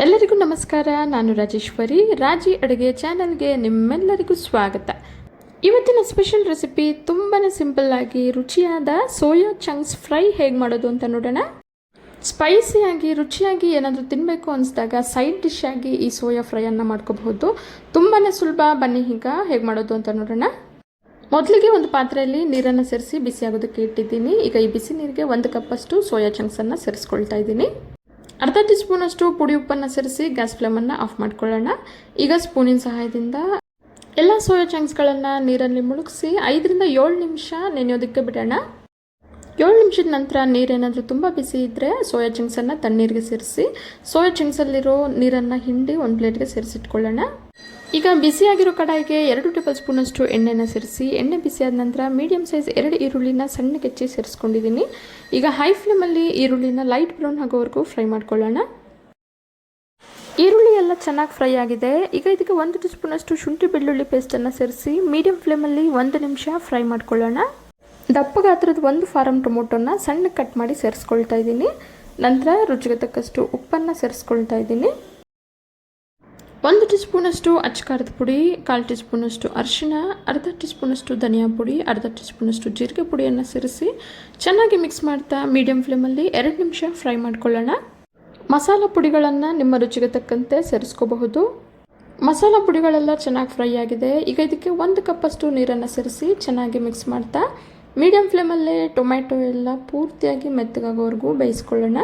ಎಲ್ಲರಿಗೂ ನಮಸ್ಕಾರ. ನಾನು ರಾಜೇಶ್ವರಿ. ರಾಜಿ ಅಡುಗೆ ಚಾನಲ್ಗೆ ನಿಮ್ಮೆಲ್ಲರಿಗೂ ಸ್ವಾಗತ. ಇವತ್ತಿನ ಸ್ಪೆಷಲ್ ರೆಸಿಪಿ ತುಂಬಾ ಸಿಂಪಲ್ ಆಗಿ ರುಚಿಯಾದ ಸೋಯಾ ಚಂಕ್ಸ್ ಫ್ರೈ ಹೇಗೆ ಮಾಡೋದು ಅಂತ ನೋಡೋಣ. ಸ್ಪೈಸಿಯಾಗಿ ರುಚಿಯಾಗಿ ಏನಾದರೂ ತಿನ್ನಬೇಕು ಅನಿಸಿದಾಗ ಸೈಡ್ ಡಿಶ್ ಆಗಿ ಈ ಸೋಯಾ ಫ್ರೈಯನ್ನು ಮಾಡ್ಕೋಬಹುದು. ತುಂಬಾ ಸುಲಭ. ಬನ್ನಿ ಈಗ ಹೇಗೆ ಮಾಡೋದು ಅಂತ ನೋಡೋಣ. ಮೊದಲಿಗೆ ಒಂದು ಪಾತ್ರೆಯಲ್ಲಿ ನೀರನ್ನು ಸೇರಿಸಿ ಬಿಸಿ ಆಗೋದಕ್ಕೆ ಇಟ್ಟಿದ್ದೀನಿ. ಈಗ ಈ ಬಿಸಿ ನೀರಿಗೆ 1 ಕಪ್ಪಷ್ಟು ಸೋಯಾ ಚಂಕ್ಸನ್ನು ಸೇರಿಸ್ಕೊಳ್ತಾ ಇದ್ದೀನಿ. ಅರ್ಧ ಟೀ ಸ್ಪೂನಷ್ಟು ಪುಡಿ ಉಪ್ಪನ್ನು ಸೇರಿಸಿ ಗ್ಯಾಸ್ ಫ್ಲೇಮನ್ನು ಆಫ್ ಮಾಡ್ಕೊಳ್ಳೋಣ. ಈಗ ಸ್ಪೂನಿನ ಸಹಾಯದಿಂದ ಎಲ್ಲ ಸೋಯಾ ಚಂಕ್ಸ್ಗಳನ್ನು ನೀರಲ್ಲಿ ಮುಳುಗಿಸಿ 5 ರಿಂದ 7 ನಿಮಿಷ ನೆನೆಯೋದಕ್ಕೆ ಬಿಡೋಣ. 7 ನಿಮಿಷದ ನಂತರ ನೀರೇನಾದರೂ ತುಂಬ ಬಿಸಿ ಇದ್ದರೆ ಸೋಯಾ ಚಂಕ್ಸನ್ನು ತಣ್ಣೀರಿಗೆ ಸೇರಿಸಿ ಸೋಯಾ ಚಂಕ್ಸಲ್ಲಿರೋ ನೀರನ್ನು ಹಿಂಡಿ ಒಂದು ಪ್ಲೇಟ್ಗೆ ಸೇರಿಸಿಟ್ಕೊಳ್ಳೋಣ. ಈಗ ಬಿಸಿಯಾಗಿರೋ ಕಡಾಯಿಗೆ 2 ಟೇಬಲ್ ಸ್ಪೂನಷ್ಟು ಎಣ್ಣೆನ ಸೇರಿಸಿ ಎಣ್ಣೆ ಬಿಸಿಯಾದ ನಂತರ ಮೀಡಿಯಂ ಸೈಜ್ 2 ಈರುಳ್ಳಿನ ಸಣ್ಣಗೆ ಹೆಚ್ಚಿ ಸೇರಿಸ್ಕೊಂಡಿದ್ದೀನಿ. ಈಗ ಹೈ ಫ್ಲೇಮಲ್ಲಿ ಈರುಳ್ಳಿನ ಲೈಟ್ ಬ್ರೌನ್ ಆಗೋವರೆಗೂ ಫ್ರೈ ಮಾಡ್ಕೊಳ್ಳೋಣ. ಈರುಳ್ಳಿ ಎಲ್ಲ ಚೆನ್ನಾಗಿ ಫ್ರೈ ಆಗಿದೆ. ಈಗ ಇದಕ್ಕೆ 1 ಟೀ ಸ್ಪೂನಷ್ಟು ಶುಂಠಿ ಬೆಳ್ಳುಳ್ಳಿ ಪೇಸ್ಟನ್ನು ಸೇರಿಸಿ ಮೀಡಿಯಂ ಫ್ಲೇಮಲ್ಲಿ 1 ನಿಮಿಷ ಫ್ರೈ ಮಾಡ್ಕೊಳ್ಳೋಣ. ದಪ್ಪ ಗಾತ್ರದ 1 ಫಾರಂ ಟೊಮೊಟೊನ ಸಣ್ಣ ಕಟ್ ಮಾಡಿ ಸೇರಿಸ್ಕೊಳ್ತಾ ಇದ್ದೀನಿ. ನಂತರ ರುಚಿಗೆ ತಕ್ಕಷ್ಟು ಉಪ್ಪನ್ನು ಸೇರಿಸ್ಕೊಳ್ತಾ ಇದ್ದೀನಿ. 1 ಟೀ ಸ್ಪೂನಷ್ಟು ಅಚ್ಚಕಾರದ ಪುಡಿ, 1/4 ಟೀ ಸ್ಪೂನಷ್ಟು ಅರಿಶಿಣ, ಅರ್ಧ ಟೀ ಸ್ಪೂನಷ್ಟು ಧನಿಯಾ ಪುಡಿ, ಅರ್ಧ ಟೀ ಸ್ಪೂನಷ್ಟು ಜೀರಿಗೆ ಪುಡಿಯನ್ನು ಸೇರಿಸಿ ಚೆನ್ನಾಗಿ ಮಿಕ್ಸ್ ಮಾಡ್ತಾ ಮೀಡಿಯಂ ಫ್ಲೇಮಲ್ಲಿ 2 ನಿಮಿಷ ಫ್ರೈ ಮಾಡ್ಕೊಳ್ಳೋಣ. ಮಸಾಲ ಪುಡಿಗಳನ್ನು ನಿಮ್ಮ ರುಚಿಗೆ ತಕ್ಕಂತೆ ಸೇರಿಸ್ಕೋಬಹುದು. ಮಸಾಲ ಪುಡಿಗಳೆಲ್ಲ ಚೆನ್ನಾಗಿ ಫ್ರೈ ಆಗಿದೆ. ಈಗ ಇದಕ್ಕೆ 1 ಕಪ್ಪಷ್ಟು ನೀರನ್ನು ಸೇರಿಸಿ ಚೆನ್ನಾಗಿ ಮಿಕ್ಸ್ ಮಾಡ್ತಾ ಮೀಡಿಯಂ ಫ್ಲೇಮಲ್ಲೇ ಟೊಮ್ಯಾಟೊ ಎಲ್ಲ ಪೂರ್ತಿಯಾಗಿ ಮೆತ್ತಗಾಗೋವರೆಗೂ ಬೇಯಿಸ್ಕೊಳ್ಳೋಣ.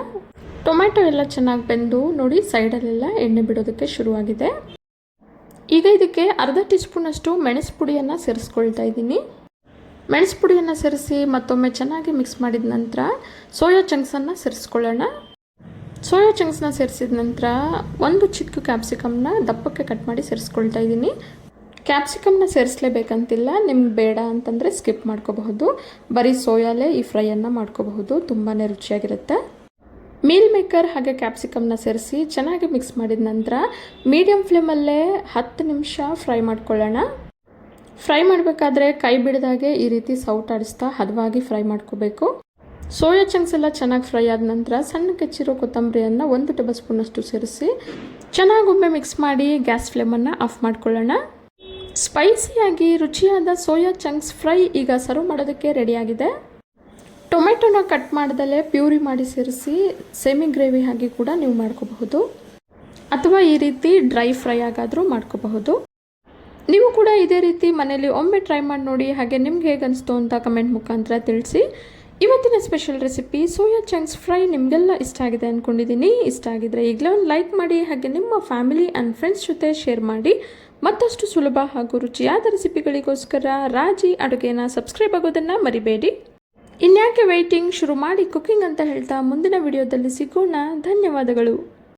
ಟೊಮ್ಯಾಟೊ ಎಲ್ಲ ಚೆನ್ನಾಗಿ ಬೆಂದು ನೋಡಿ ಸೈಡಲ್ಲೆಲ್ಲ ಎಣ್ಣೆ ಬಿಡೋದಕ್ಕೆ ಶುರುವಾಗಿದೆ. ಈಗ ಇದಕ್ಕೆ ಅರ್ಧ ಟೀ ಸ್ಪೂನಷ್ಟು ಮೆಣಸು ಪುಡಿಯನ್ನು ಸೇರಿಸ್ಕೊಳ್ತಾ ಇದ್ದೀನಿ. ಮೆಣಸು ಪುಡಿಯನ್ನು ಸೇರಿಸಿ ಮತ್ತೊಮ್ಮೆ ಚೆನ್ನಾಗಿ ಮಿಕ್ಸ್ ಮಾಡಿದ ನಂತರ ಸೋಯಾ ಚಂಕ್ಸನ್ನು ಸೇರಿಸ್ಕೊಳ್ಳೋಣ. ಸೋಯಾ ಚಂಕ್ಸ್ನ ಸೇರಿಸಿದ ನಂತರ 1 ಚಿಕ್ಕ ಕ್ಯಾಪ್ಸಿಕಮ್ನ ದಪ್ಪಕ್ಕೆ ಕಟ್ ಮಾಡಿ ಸೇರಿಸ್ಕೊಳ್ತಾ ಇದ್ದೀನಿ. ಕ್ಯಾಪ್ಸಿಕಮ್ನ ಸೇರಿಸಲೇಬೇಕಂತಿಲ್ಲ, ನಿಮ್ಗೆ ಬೇಡ ಅಂತಂದರೆ ಸ್ಕಿಪ್ ಮಾಡ್ಕೋಬಹುದು. ಬರೀ ಸೋಯಾಲೇ ಈ ಫ್ರೈಯನ್ನು ಮಾಡ್ಕೋಬಹುದು. ತುಂಬಾ ರುಚಿಯಾಗಿರುತ್ತೆ. ಮೀಲ್ ಮೇಕರ್ ಹಾಗೆ ಕ್ಯಾಪ್ಸಿಕಮ್ನ ಸೇರಿಸಿ ಚೆನ್ನಾಗಿ ಮಿಕ್ಸ್ ಮಾಡಿದ ನಂತರ ಮೀಡಿಯಂ ಫ್ಲೇಮಲ್ಲೇ 10 ನಿಮಿಷ ಫ್ರೈ ಮಾಡ್ಕೊಳ್ಳೋಣ. ಫ್ರೈ ಮಾಡಬೇಕಾದ್ರೆ ಕೈ ಬಿಡದಾಗೆ ಈ ರೀತಿ ಸೌಟಾಡಿಸ್ತಾ ಹದವಾಗಿ ಫ್ರೈ ಮಾಡ್ಕೋಬೇಕು. ಸೋಯಾ ಚಂಕ್ಸ್ ಎಲ್ಲ ಚೆನ್ನಾಗಿ ಫ್ರೈ ಆದ ನಂತರ ಸಣ್ಣ ಕೆಚ್ಚಿರೋ ಕೊತ್ತಂಬರಿಯನ್ನು 1 ಟೇಬಲ್ ಸ್ಪೂನಷ್ಟು ಸೇರಿಸಿ ಚೆನ್ನಾಗೊಮ್ಮೆ ಮಿಕ್ಸ್ ಮಾಡಿ ಗ್ಯಾಸ್ ಫ್ಲೇಮನ್ನು ಆಫ್ ಮಾಡ್ಕೊಳ್ಳೋಣ. ಸ್ಪೈಸಿಯಾಗಿ ರುಚಿಯಾದ ಸೋಯಾ ಚಂಕ್ಸ್ ಫ್ರೈ ಈಗ ಸರ್ವ್ ಮಾಡೋದಕ್ಕೆ ರೆಡಿಯಾಗಿದೆ. ಟೊಮೆಟೊನ ಕಟ್ ಮಾಡ್ದಲೇ ಪ್ಯೂರಿ ಮಾಡಿ ಸೇರಿಸಿ ಸೆಮಿ ಗ್ರೇವಿ ಆಗಿ ಕೂಡ ನೀವು ಮಾಡ್ಕೋಬಹುದು, ಅಥವಾ ಈ ರೀತಿ ಡ್ರೈ ಫ್ರೈ ಆಗಾದರೂ ಮಾಡ್ಕೋಬಹುದು. ನೀವು ಕೂಡ ಇದೇ ರೀತಿ ಮನೇಲಿ ಒಮ್ಮೆ ಟ್ರೈ ಮಾಡಿ ನೋಡಿ. ಹಾಗೆ ನಿಮ್ಗೆ ಹೇಗೆ ಅನಿಸ್ತು ಅಂತ ಕಮೆಂಟ್ ಮುಖಾಂತರ ತಿಳಿಸಿ. ಇವತ್ತಿನ special recipe soya chunks fry ನಿಮಗೆಲ್ಲ ಇಷ್ಟ ಆಗಿದೆ ಅಂದ್ಕೊಂಡಿದ್ದೀನಿ. ಇಷ್ಟ ಆಗಿದ್ರೆ ಈಗಲೇ ಒಂದು ಲೈಕ್ ಮಾಡಿ, ಹಾಗೆ ನಿಮ್ಮ ಫ್ಯಾಮಿಲಿ ಆ್ಯಂಡ್ ಫ್ರೆಂಡ್ಸ್ ಜೊತೆ ಶೇರ್ ಮಾಡಿ. ಮತ್ತಷ್ಟು ಸುಲಭ ಹಾಗೂ ರುಚಿಯಾದ ರೆಸಿಪಿಗಳಿಗೋಸ್ಕರ ರಾಜಿ ಅಡುಗೆನ ಸಬ್ಸ್ಕ್ರೈಬ್ ಆಗೋದನ್ನು ಮರಿಬೇಡಿ. ಇನ್ಯಾಕೆ ವೆಯ್ಟಿಂಗ್, ಶುರು ಮಾಡಿ ಕುಕಿಂಗ್ ಅಂತ ಹೇಳ್ತಾ ಮುಂದಿನ ವಿಡಿಯೋದಲ್ಲಿ ಸಿಗೋಣ. ಧನ್ಯವಾದಗಳು.